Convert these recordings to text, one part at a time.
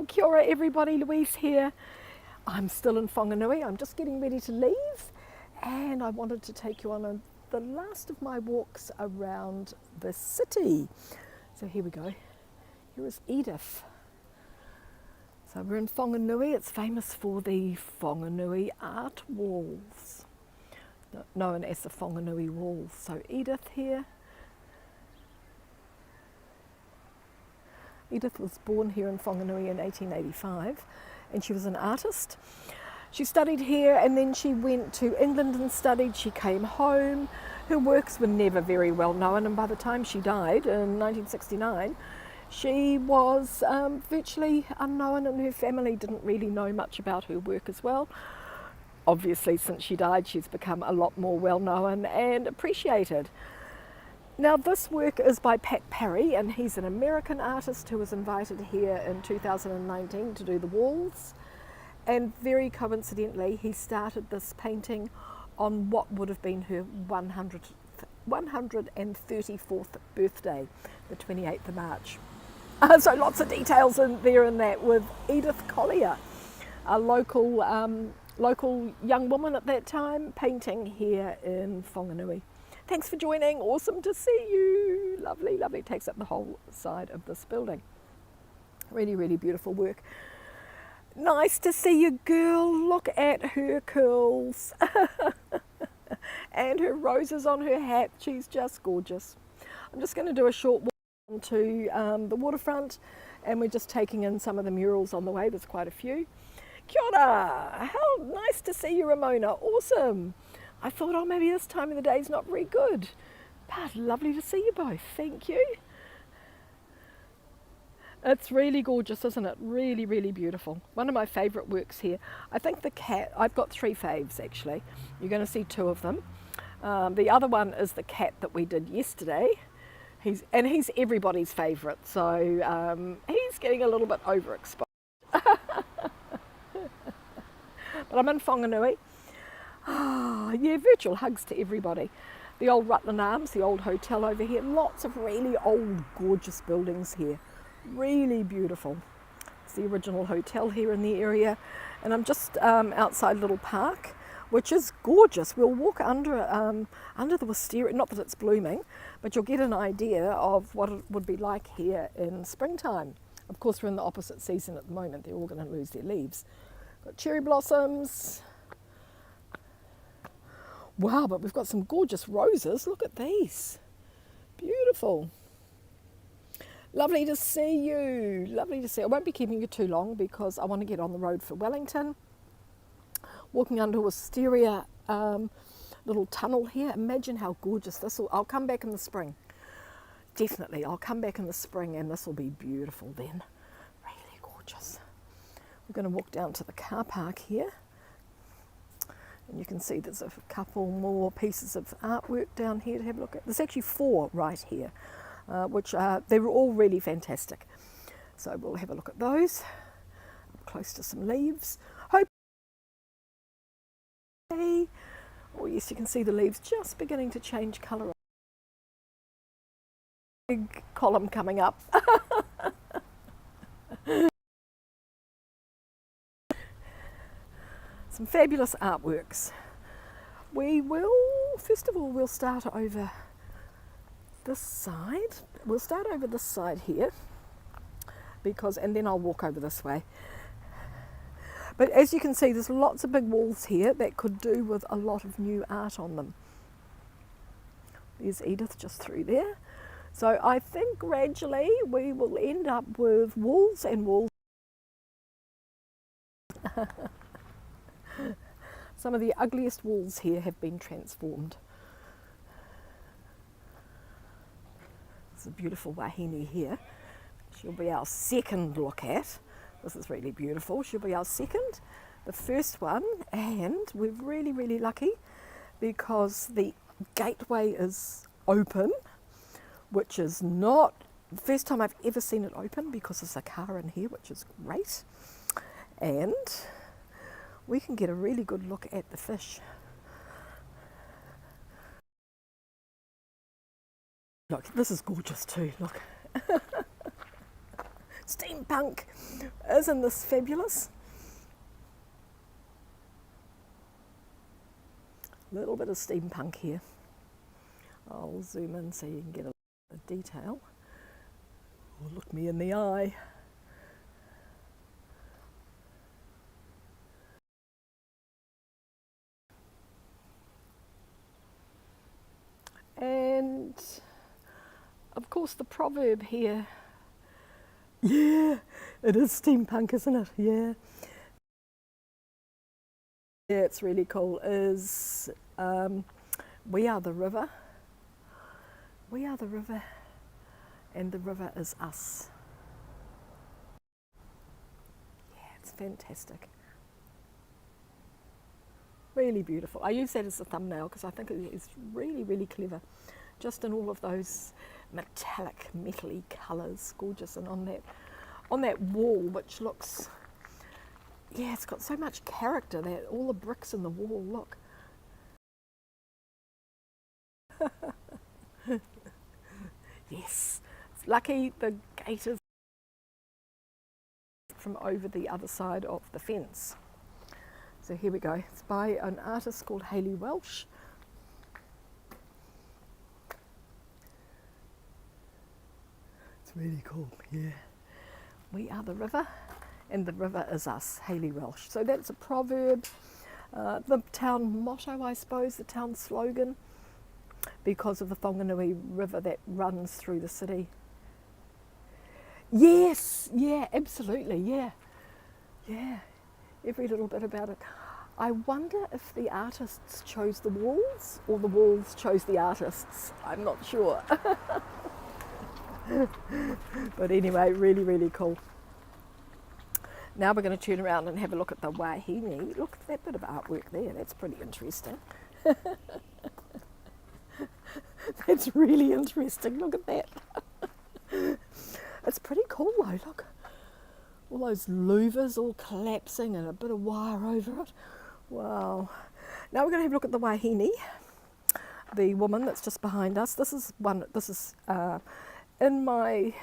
Well, kia ora everybody, Louise here. I'm still in Whanganui. I'm just getting ready to leave, and I wanted to take you on the last of my walks around the city. So here we go. Here is Edith. So we're in Whanganui. It's famous for the Whanganui Art Walls, known as the Whanganui Walls. So Edith here. Edith was born here in Whanganui in 1885, and she was an artist. She studied here, and then she went to England and studied. She came home. Her works were never very well known, and by the time she died in 1969, she was virtually unknown, and her family didn't really know much about her work as well. Obviously, since she died, she's become a lot more well known and appreciated. Now, this work is by Pat Parry, and he's an American artist who was invited here in 2019 to do the walls. And very coincidentally, he started this painting on what would have been her 134th birthday, the 28th of March. So lots of details in that with Edith Collier, a local young woman at that time, painting here in Whanganui. Thanks for joining. Awesome to see you. Lovely, lovely. Takes up the whole side of this building. Really, really beautiful work. Nice to see you, girl. Look at her curls and her roses on her hat. She's just gorgeous. I'm just going to do a short walk onto the waterfront, and we're just taking in some of the murals on the way. There's quite a few. Kia ora. How nice to see you, Ramona. Awesome. I thought, oh, maybe this time of the day is not very good, but lovely to see you both. Thank you. It's really gorgeous, isn't it? Really, really beautiful. One of my favourite works here. I think the cat, I've got three faves actually. You're going to see two of them. The other one is the cat that we did yesterday. He's everybody's favourite, so he's getting a little bit overexposed. But I'm in Whanganui. Oh, yeah, virtual hugs to everybody. The old Rutland Arms, the old hotel over here. Lots of really old, gorgeous buildings here. Really beautiful. It's the original hotel here in the area. And I'm just outside a little park, which is gorgeous. We'll walk under the wisteria, not that it's blooming, but you'll get an idea of what it would be like here in springtime. Of course, we're in the opposite season at the moment. They're all going to lose their leaves. Got cherry blossoms. Wow, but we've got some gorgeous roses. Look at these. Beautiful. Lovely to see you. Lovely to see you. I won't be keeping you too long because I want to get on the road for Wellington. Walking under a wisteria little tunnel here. Imagine how gorgeous this will. I'll come back in the spring. Definitely, I'll come back in the spring and this will be beautiful then. Really gorgeous. We're going to walk down to the car park here. And you can see there's a couple more pieces of artwork down here to have a look at. There's actually four right here, which they were all really fantastic. So we'll have a look at those. Up close to some leaves. Hope. Oh yes, you can see the leaves just beginning to change colour. Big column coming up. Some fabulous artworks. First of all, we'll start over this side. We'll start over this side here, and then I'll walk over this way. But as you can see, there's lots of big walls here that could do with a lot of new art on them. There's Edith just through there. So I think gradually we will end up with walls and walls. Some of the ugliest walls here have been transformed. There's a beautiful Waihine here. She'll be our second look at. This is really beautiful. She'll be our second. The first one, and we're really, really lucky because the gateway is open, which is not the first time I've ever seen it open because there's a car in here, which is great. And we can get a really good look at the fish. Look, this is gorgeous too, look. steampunk. Isn't this fabulous? A little bit of steampunk here. I'll zoom in so you can get a little bit of detail. Oh, look me in the eye. And of course the proverb here, yeah, it is steampunk, isn't it? Yeah. Yeah, it's really cool, is we are the river. We are the river, and the river is us. Yeah, it's fantastic. Really beautiful. I use that as a thumbnail because I think it's really, really clever. Just in all of those metallic, metally colours, gorgeous, and on that wall, which looks, yeah, it's got so much character. That all the bricks in the wall, look. Yes, it's lucky the gate is from over the other side of the fence. So here we go. It's by an artist called Hayley Welsh. It's really cool, yeah. We are the river, and the river is us, Hayley Welsh. So that's a proverb, the town motto, I suppose, the town slogan, because of the Whanganui River that runs through the city. Yes, yeah, absolutely, yeah. Yeah, every little bit about it. I wonder if the artists chose the walls or the walls chose the artists. I'm not sure. But anyway, really, really cool. Now we're going to turn around and have a look at the Waihine. Look at that bit of artwork there. That's pretty interesting. That's really interesting. Look at that. It's pretty cool though. Look. All those louvers all collapsing and a bit of wire over it. Wow. Now we're going to have a look at the Waihine, the woman that's just behind us. This is in my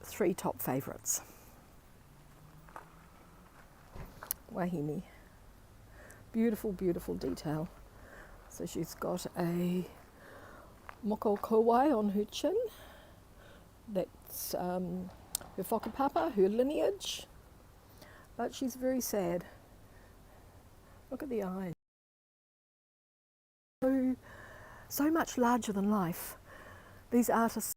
3 top favourites. Waihine. Beautiful, beautiful detail. So she's got a moko kowai on her chin. That's her whakapapa, her lineage, but she's very sad. Look at the eyes. So much larger than life. These artists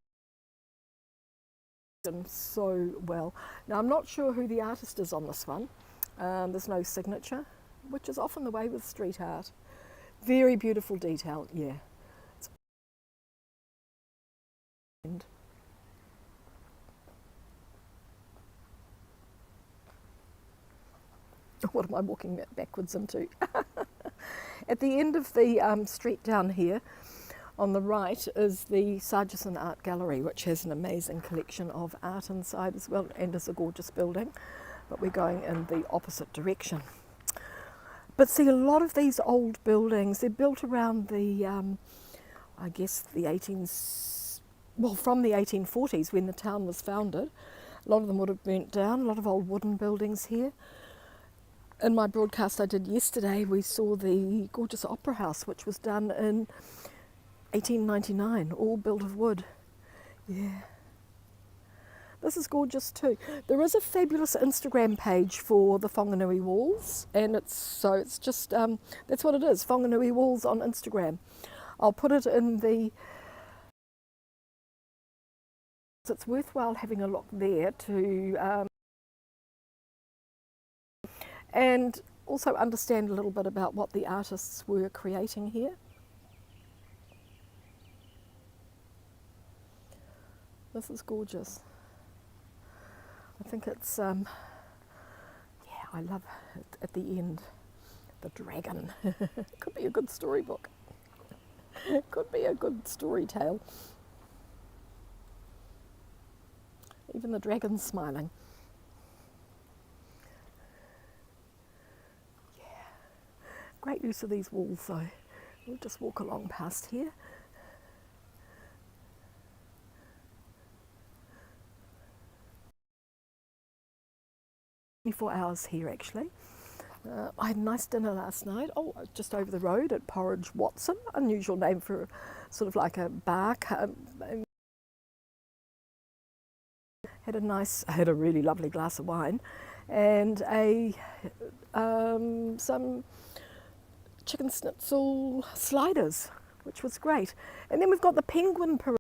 do them so well. Now I'm not sure who the artist is on this one. There's no signature, which is often the way with street art. Very beautiful detail, yeah. What am I walking backwards into? At the end of the street down here, on the right, is the Sargeston Art Gallery, which has an amazing collection of art inside as well, and is a gorgeous building. But we're going in the opposite direction. But see, a lot of these old buildings, they're built around the, I guess, from the 1840s when the town was founded. A lot of them would have burnt down, a lot of old wooden buildings here. In my broadcast I did yesterday, we saw the gorgeous opera house, which was done in 1899, all built of wood. Yeah. This is gorgeous too. There is a fabulous Instagram page for the Whanganui Walls, and it's just, that's what it is, Whanganui Walls on Instagram. I'll put it in the... It's worthwhile having a look there to... and also understand a little bit about what the artists were creating here. This is gorgeous. I think it's, yeah, I love it at the end, the dragon. Could be a good storybook. Could be a good story tale. Even the dragon's smiling. Great use of these walls though. We'll just walk along past here. 24 hours here actually. I had a nice dinner last night, just over the road at Porridge Watson, unusual name for sort of like a bar. Had a really lovely glass of wine and some chicken schnitzel sliders, which was great. And then we've got the penguin parade.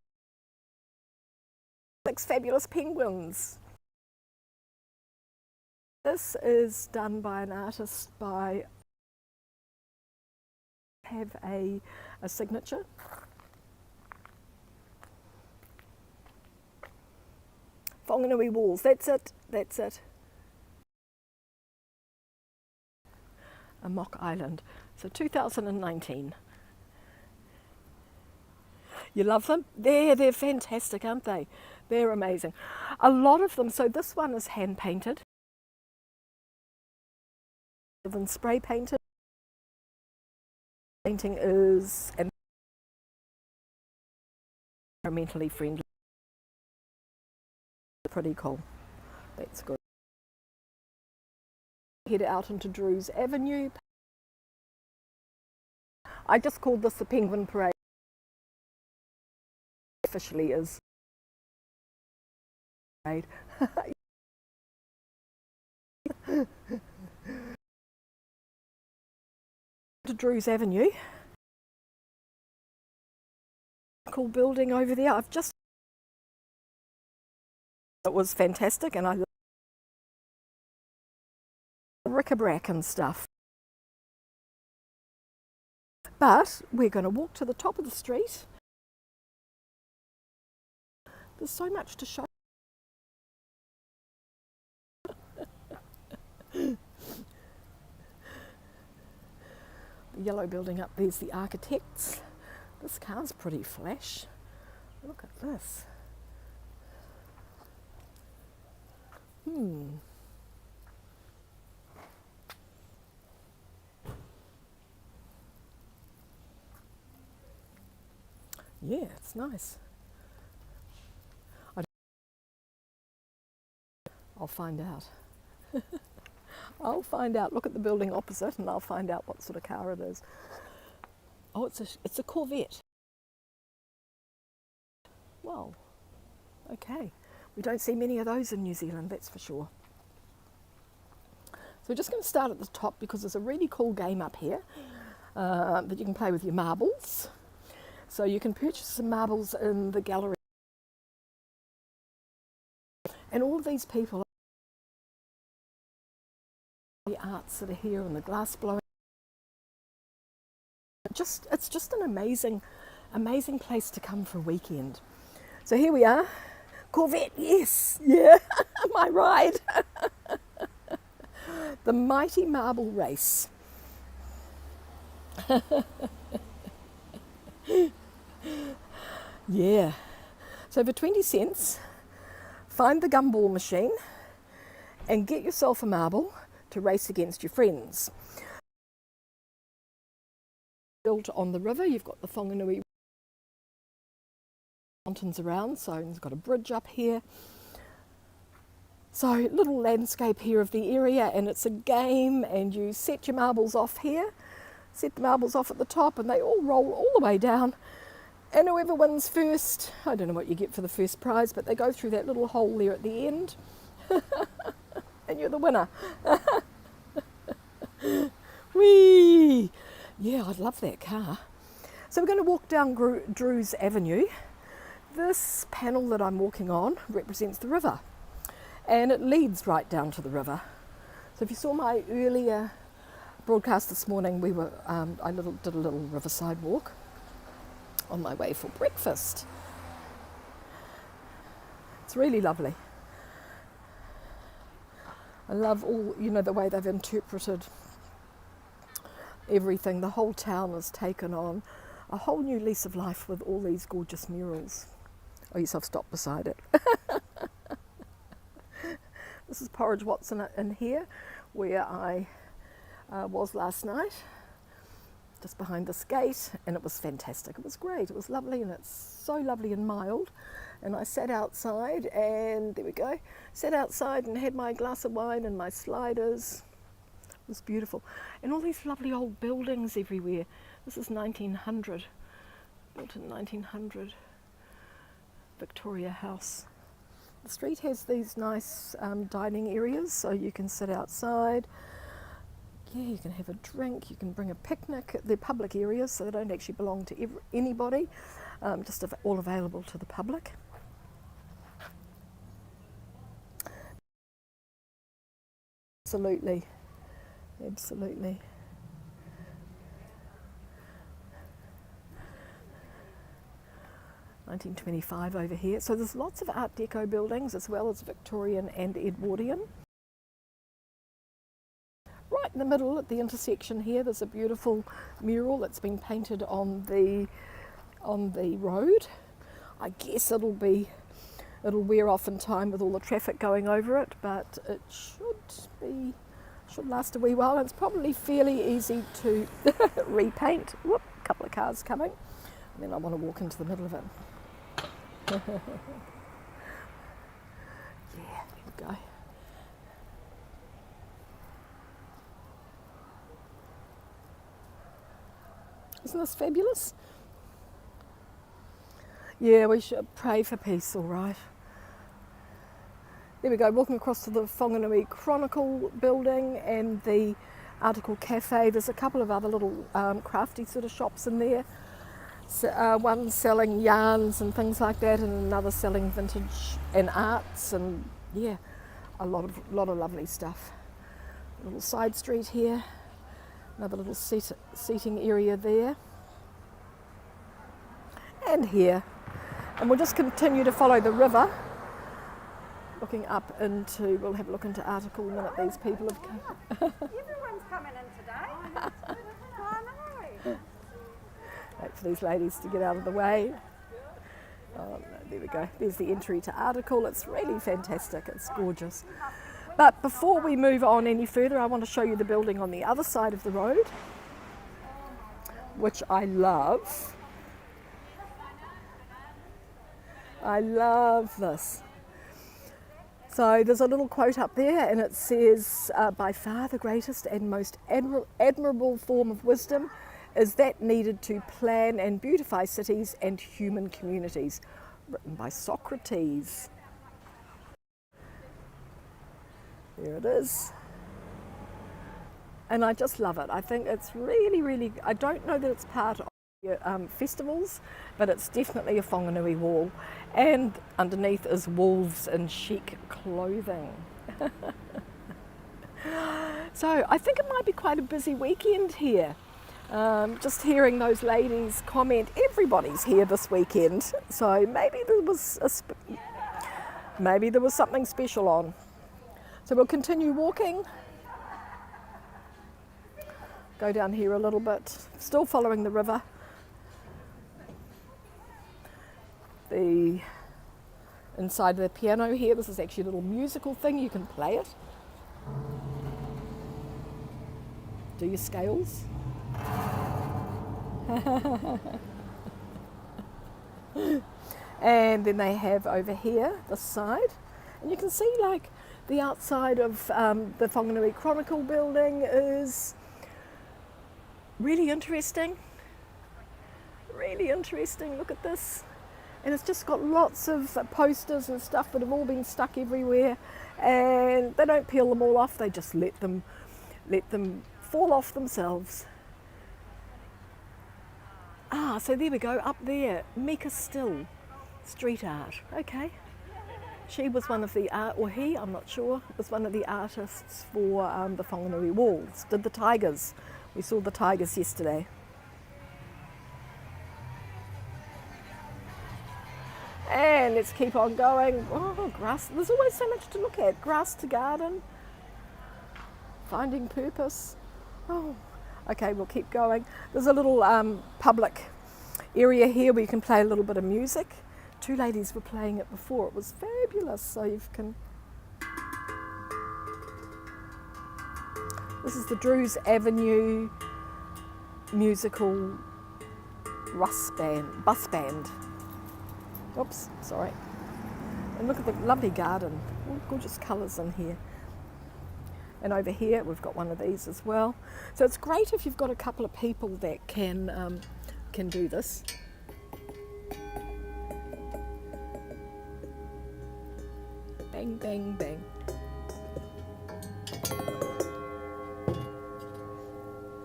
6 fabulous penguins. This is done by an artist have a signature. Whanganui Walls, that's it. A mock island. So 2019. You love them? They're fantastic, aren't they? They're amazing. A lot of them, so this one is hand painted. Than spray painted. Painting is environmentally friendly. Pretty cool. That's good. Head out into Drew's Avenue. I just called this the Penguin Parade. Officially is. To Drew's Avenue. Cool building over there. It was fantastic, and I love bric-a-brac and stuff. But we're going to walk to the top of the street. There's so much to show. The yellow building up there's the architects. This car's pretty flash. Look at this. Yeah, it's nice. I'll find out. I'll find out. Look at the building opposite and I'll find out what sort of car it is. Oh, it's a Corvette. Well, okay. We don't see many of those in New Zealand, that's for sure. So we're just going to start at the top because there's a really cool game up here that you can play with your marbles. So you can purchase some marbles in the gallery. And all of these people, the arts that are here and the glass blowing. It's just an amazing place to come for a weekend. So here we are. Corvette, yes, yeah, my ride. The mighty marble race. Yeah. So for 20 cents, find the gumball machine and get yourself a marble to race against your friends. Built on the river, you've got the Whanganui mountains around, so it's got a bridge up here. So little landscape here of the area, and it's a game, and you set your marbles off here, set the marbles off at the top, and they all roll all the way down. And whoever wins first, I don't know what you get for the first prize, but they go through that little hole there at the end, and you're the winner. Whee! Yeah, I love that car. So we're going to walk down Drew's Avenue. This panel that I'm walking on represents the river, and it leads right down to the river. So if you saw my earlier broadcast this morning, I did a little riverside walk on my way for breakfast. It's really lovely. I love the way they've interpreted everything. The whole town has taken on a whole new lease of life with all these gorgeous murals. Oh yes, I've stopped beside it. This is Porridge Watson in here, where I was last night, just behind this gate, and it was fantastic. It was great. It was lovely, and it's so lovely and mild. And I sat outside, and there we go, sat outside and had my glass of wine and my sliders. It was beautiful. And all these lovely old buildings everywhere. This is 1900, built in 1900, Victoria House. The street has these nice dining areas, so you can sit outside. Yeah, you can have a drink, you can bring a picnic. They're public areas, so they don't actually belong to anybody, just all available to the public. Absolutely, absolutely. (1925) over here. So there's lots of Art Deco buildings as well as Victorian and Edwardian. Right in the middle at the intersection here, there's a beautiful mural that's been painted on the road. I guess it'll wear off in time with all the traffic going over it, but it should last a wee while. And it's probably fairly easy to repaint. Whoop, a couple of cars coming. And then I want to walk into the middle of it. Yeah, there we go. Isn't this fabulous? Yeah, we should pray for peace, all right. There we go, walking across to the Whanganui Chronicle building and the Article Cafe. There's a couple of other little crafty sort of shops in there. So, one selling yarns and things like that, and another selling vintage and arts, and yeah, a lot of lovely stuff. A little side street here, another little seating area there, and here. And we'll just continue to follow the river, looking up into, we'll have a look into Article in a minute. These people have come. Everyone's coming in today. I know. Wait for these ladies to get out of the way. Oh, no, there we go. There's the entry to Article. It's really fantastic. It's gorgeous. But before we move on any further, I want to show you the building on the other side of the road, which I love. I love this. So there's a little quote up there, and it says, by far the greatest and most admirable form of wisdom is that needed to plan and beautify cities and human communities. Written by Socrates. There it is. And I just love it. I think it's really, really, I don't know that it's part of festivals, but it's definitely a Whanganui wall. And underneath is wolves in chic clothing. So I think it might be quite a busy weekend here. Just hearing those ladies comment, everybody's here this weekend. So maybe there was something special on. So we'll continue walking. Go down here a little bit, still following the river. The inside of the piano here, this is actually a little musical thing, you can play it. Do your scales. And then they have over here, this side, and you can see like the outside of the Whanganui Chronicle building is really interesting. Really interesting, look at this. And it's just got lots of posters and stuff that have all been stuck everywhere, and they don't peel them all off, they just let them fall off themselves. Ah, so there we go, up there, Mika Still, street art, okay. She was one of the or he, I'm not sure, was one of the artists for the Whanganui Walls, did the tigers. We saw the tigers yesterday. And let's keep on going. Oh, grass. There's always so much to look at. Grass to garden. Finding purpose. Oh, okay, we'll keep going. There's a little public area here where you can play a little bit of music. Two ladies were playing it before. It was fabulous. So you can... This is the Drews Avenue musical bus band. Oops, sorry. And look at the lovely garden, all gorgeous colours in here. And over here we've got one of these as well. So it's great if you've got a couple of people that can do this. Bang, bang, bang.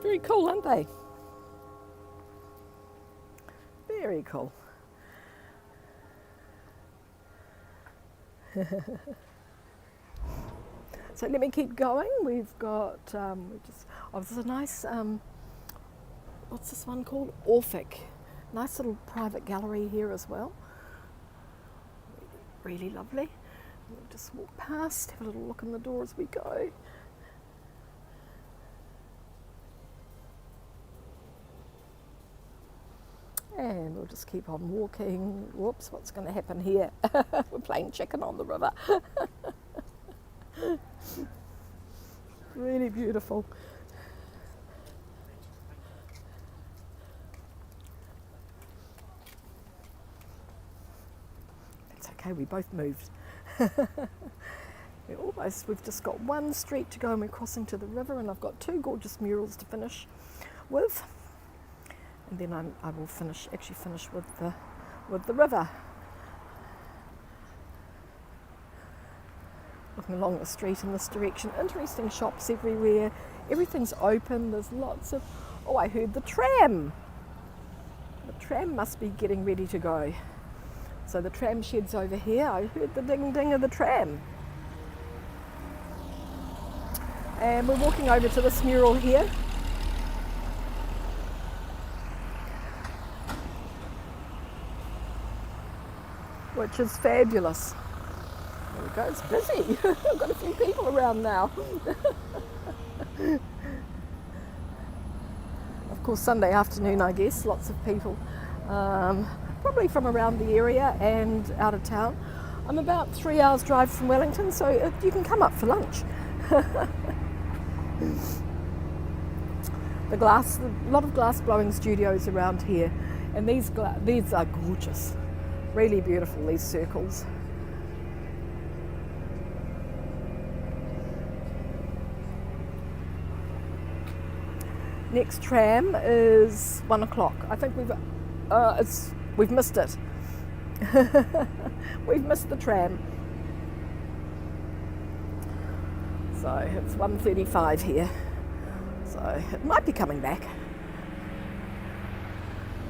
Very cool, aren't they? Very cool. So let me keep going. We've got, there's a nice, what's this one called? Orphic. Nice little private gallery here as well. Really lovely. We'll just walk past, have a little look in the door as we go. And we'll just keep on walking. Whoops, what's going to happen here? We're playing chicken on the river. Really beautiful. That's okay, we both moved. We've just got one street to go and we're crossing to the river, and I've got two gorgeous murals to finish with. And then I will finish with the river. Looking along the street in this direction, interesting shops everywhere. Everything's open. There's lots of. Oh, I heard the tram. The tram must be getting ready to go. So the tram shed's over here. I heard the ding ding of the tram. And we're walking over to this mural here. Which is fabulous. There we go, it's busy. I've got a few people around now. Of course, Sunday afternoon, I guess, lots of people, probably from around the area and out of town. I'm about 3 hours drive from Wellington, so you can come up for lunch. A lot of glass blowing studios around here, and these are gorgeous. Really beautiful, these circles. Next tram is 1 o'clock. I think we've missed it. We've missed the tram. So it's 1:35 here. So it might be coming back.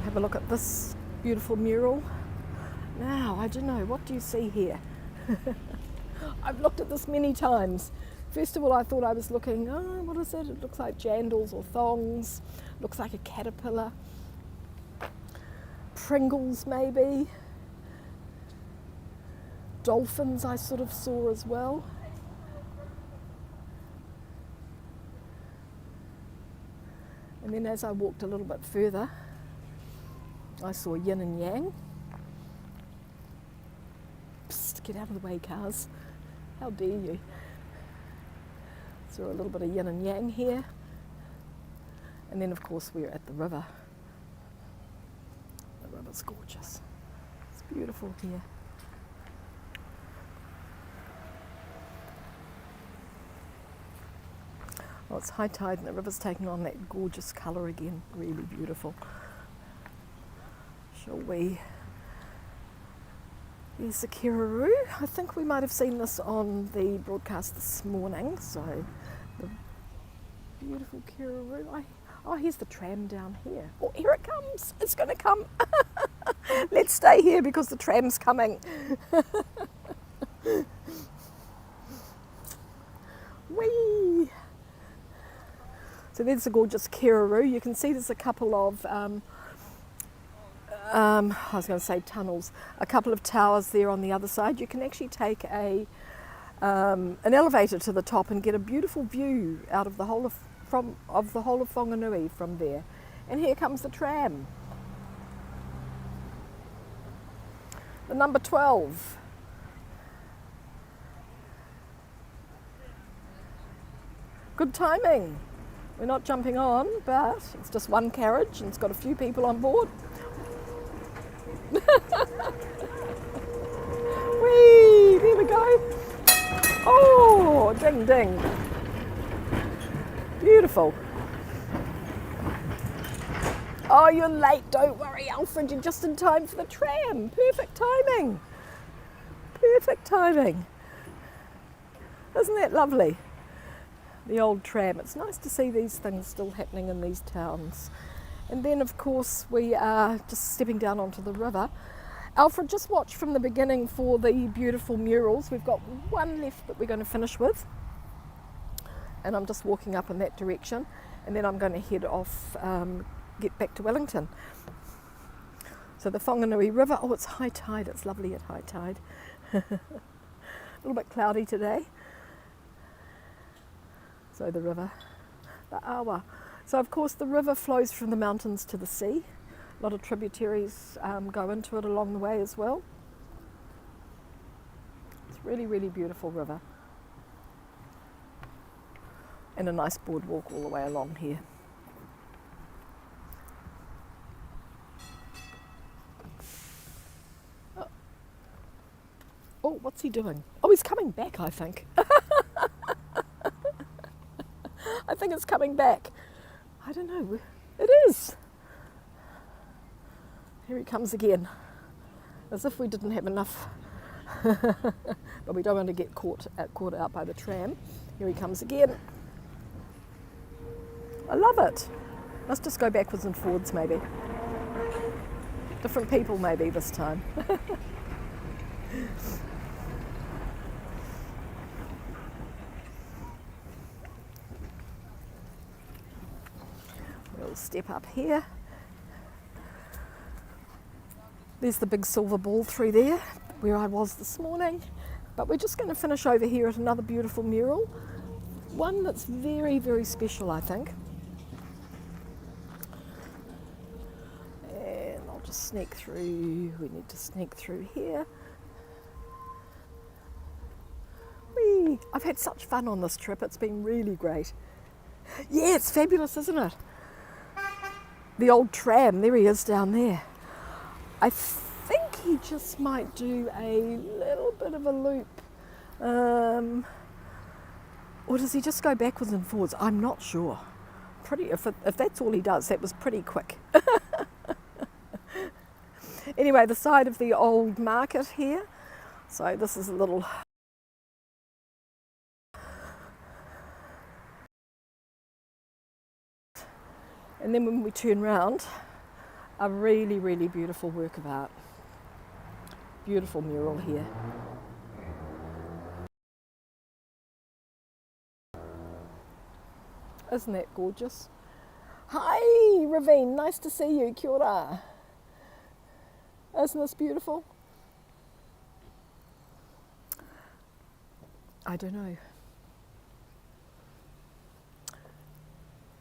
Have a look at this beautiful mural. Now, I don't know, what do you see here? I've looked at this many times. First of all, I thought I was looking, what is it? It looks like jandals or thongs. Looks like a caterpillar. Pringles, maybe. Dolphins I sort of saw as well. And then as I walked a little bit further, I saw yin and yang. Psst, get out of the way, cars. How dare you? Saw a little bit of yin and yang here. And then of course we're at the river. The river's gorgeous. It's beautiful here. Well, it's high tide and the river's taking on that gorgeous colour again. Really beautiful. Shall we? Here's the Kiraroo. I think we might have seen this on the broadcast this morning. So, the beautiful Kiraroo. Oh, here's the tram down here. Oh, here it comes. It's going to come. Let's stay here because the tram's coming. Whee! So there's a gorgeous Kiraroo. You can see there's a couple of I was going to say tunnels, a couple of towers there on the other side. You can actually take an elevator to the top and get a beautiful view out of the whole of Whanganui from there. And here comes the tram. The number 12. Good timing. We're not jumping on, but it's just one carriage and it's got a few people on board. Whee! go. Oh, ding ding. Beautiful. Oh, you're late. Don't worry, Alfred. You're just in time for the tram. Perfect timing. Perfect timing. Isn't that lovely? The old tram. It's nice to see these things still happening in these towns. And then, of course, we are just stepping down onto the river. Alfred, just watch from the beginning for the beautiful murals. We've got one left that we're going to finish with. And I'm just walking up in that direction. And then I'm going to head off, get back to Wellington. So the Whanganui River, oh, it's high tide. It's lovely at high tide. A little bit cloudy today. So the river, the Awa. So of course the river flows from the mountains to the sea. A lot of tributaries go into it along the way as well. It's a really, really beautiful river. And a nice boardwalk all the way along here. Oh, what's he doing? Oh, he's coming back, I think. I think it's coming back. I don't know. It is. Here he comes again. As if we didn't have enough. But we don't want to get caught out by the tram. Here he comes again. I love it. Let's just go backwards and forwards maybe. Different people maybe this time. We'll step up here. There's the big silver ball through there, where I was this morning. But we're just going to finish over here at another beautiful mural. One that's very, very special, I think. And I'll just sneak through. We need to sneak through here. Whee! I've had such fun on this trip. It's been really great. Yeah, it's fabulous, isn't it? The old tram, there he is down there. I think he just might do a little bit of a loop. Or does he just go backwards and forwards? I'm not sure. If that's all he does, that was pretty quick. Anyway, the side of the old market here. So this is a little... And then when we turn round, a really, really beautiful work of art. Beautiful mural here. Isn't that gorgeous? Hi, Ravine, nice to see you, kia ora. Isn't this beautiful? I don't know.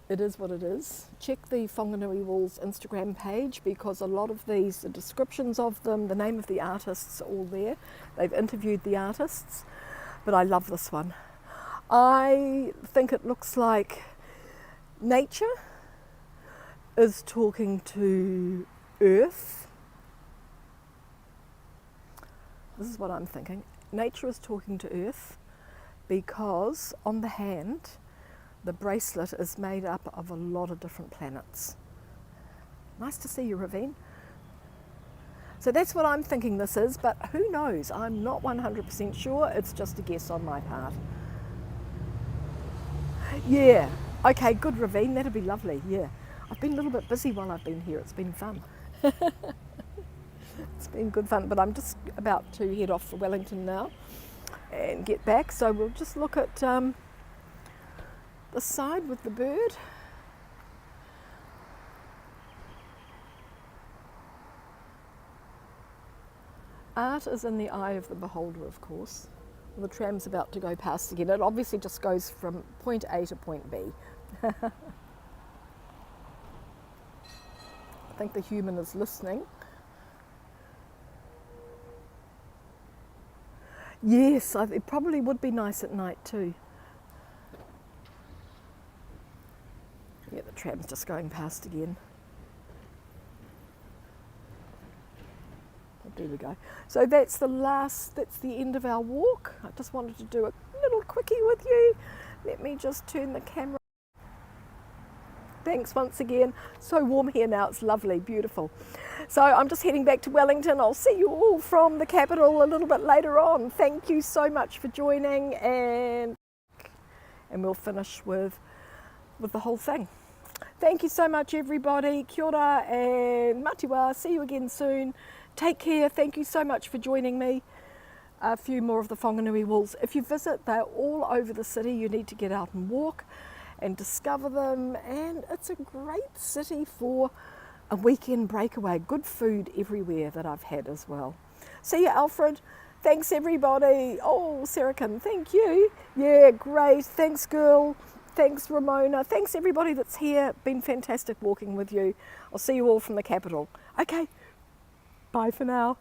It is what it is. Check the Whanganui Walls Instagram page because a lot of these, the descriptions of them, the name of the artists are all there. They've interviewed the artists, but I love this one. I think it looks like nature is talking to earth. This is what I'm thinking. Nature is talking to earth because on the hand, the bracelet is made up of a lot of different planets. Nice to see you, Ravine. So that's what I'm thinking this is, but who knows? I'm not 100% sure. It's just a guess on my part. Yeah. Okay, good, Ravine. That'd be lovely. Yeah. I've been a little bit busy while I've been here. It's been fun. It's been good fun, but I'm just about to head off for Wellington now and get back. So we'll just look at the side with the bird. Art is in the eye of the beholder, of course. Well, the tram's about to go past again. It obviously just goes from point A to point B. I think the human is listening. Yes, it probably would be nice at night too. Yeah, the tram's just going past again. There we go. So that's the end of our walk. I just wanted to do a little quickie with you. Let me just turn the camera. Thanks once again. So warm here now, it's lovely, beautiful. So I'm just heading back to Wellington. I'll see you all from the capital a little bit later on. Thank you so much for joining, and we'll finish with the whole thing. Thank you so much, everybody. Kia ora and matiwa. See you again soon. Take care. Thank you so much for joining me. A few more of the Whanganui Walls. If you visit, they're all over the city. You need to get out and walk and discover them, and it's a great city for a weekend breakaway. Good food everywhere that I've had as well. See you, Alfred. Thanks, everybody. Oh, Sarahkin, thank you. Yeah, great. Thanks, girl. Thanks, Ramona. Thanks, everybody that's here. Been fantastic walking with you. I'll see you all from the capital. Okay, bye for now.